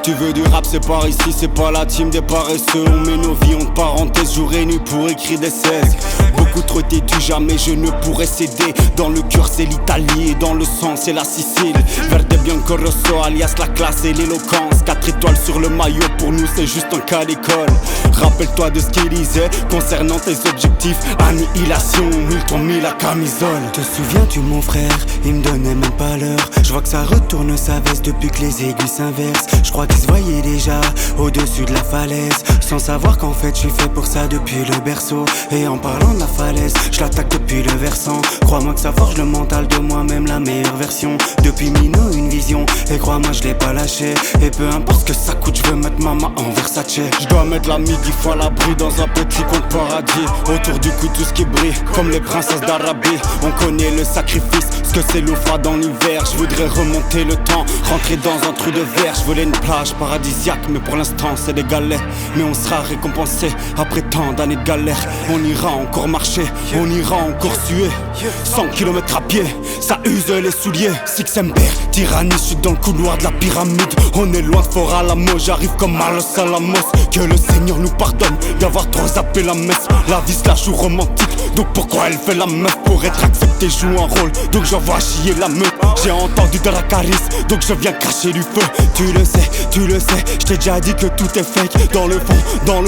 Tu veux du rap, c'est par ici, c'est pas la team des paresseux. On met nos vies entre parenthèses jour et nuit pour écrire des 16. Beaucoup trop têtu, jamais je ne pourrais céder. Dans le cœur c'est l'Italie et dans le sang c'est la Sicile. Verde Bianco Rosso alias la classe et l'éloquence. 4 étoiles sur le maillot, pour nous c'est juste un cas d'école. Rappelle-toi de ce qu'il disait concernant tes objectifs. Annihilation, ils t'ont mis la camisole. Te souviens-tu mon frère, il me donnait même pas l'heure. Je vois que ça retourne sa veste depuis que les aiguilles s'inversent. Je crois qu'il se voyait déjà au-dessus de la falaise, sans savoir qu'en fait je suis fait pour ça depuis le berceau. Et en parlant de la falaise, je l'attaque depuis le versant. Crois-moi que ça forge le mental de moi-même, la meilleure version. Depuis Mino une vision, et crois-moi je l'ai pas lâché. Et peu importe ce que ça coûte, je veux mettre ma main en Versace. Je dois mettre la midi fois l'abri dans un petit compte paradis. Autour du cou tout ce qui brille, comme les princesses d'Arabie. On connaît le sacrifice, ce que c'est l'eau froide dans l'hiver. Je voudrais remonter le temps, rentrer dans un trou de verre. Je voulais une plage paradisiaque, mais pour l'instant c'est des galets. Mais on sera récompensé après tant d'années de galère. On ira encore marcher, on ira encore suer. 100 km à pied, ça use les souliers. Sixember, tyrannie, je suis dans le couloir de la pyramide. On est loin de Fort Alamo, j'arrive comme à Los Alamos. Que le Seigneur nous pardonne d'avoir trop zappé la messe. La vie se lâche ou romantique, donc pourquoi elle fait la meuf? Pour être acceptée, joue un rôle, donc j'envoie chier la meute. J'ai entendu de la carisse, donc je viens cracher du feu. Tu le sais, je t'ai déjà dit que tout est fake. Dans le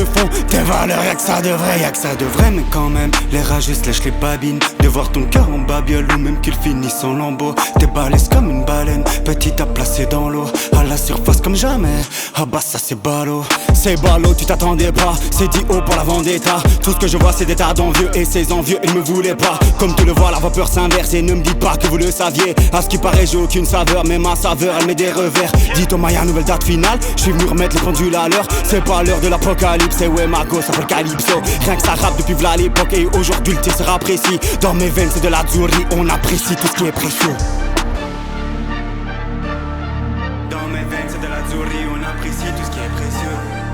fond, tes valeurs, y'a que ça devrait, y'a que ça devrait, mais quand même, les rageux se lèchent les babines. De voir ton cœur en babiole ou même qu'il finisse en lambeau. T'es balèze comme une baleine, petite à placer dans l'eau. À la surface comme jamais, ah bah ça c'est ballot. C'est ballot, tu t'attendais pas, c'est dit haut pour la vendetta. Tout ce que je vois c'est des tas d'envieux et ces envieux ils me voulaient pas. Comme tu le vois la vapeur s'inverse et ne me dites pas que vous le saviez. À ce qui paraît j'ai aucune saveur, mais ma saveur elle met des revers. Dites au Maya nouvelle date finale, je suis venu remettre les pendules à l'heure. C'est pas l'heure de l'apocalypse, c'est ouais ma go ça fait le calypso. Rien que ça rappe depuis v'là l'époque et aujourd'hui le tir sera précis. Dans mes veines c'est de la Zuri, on apprécie tout ce qui est précieux. Dans mes veines c'est de la Zuri, on apprécie tout ce qui est précieux.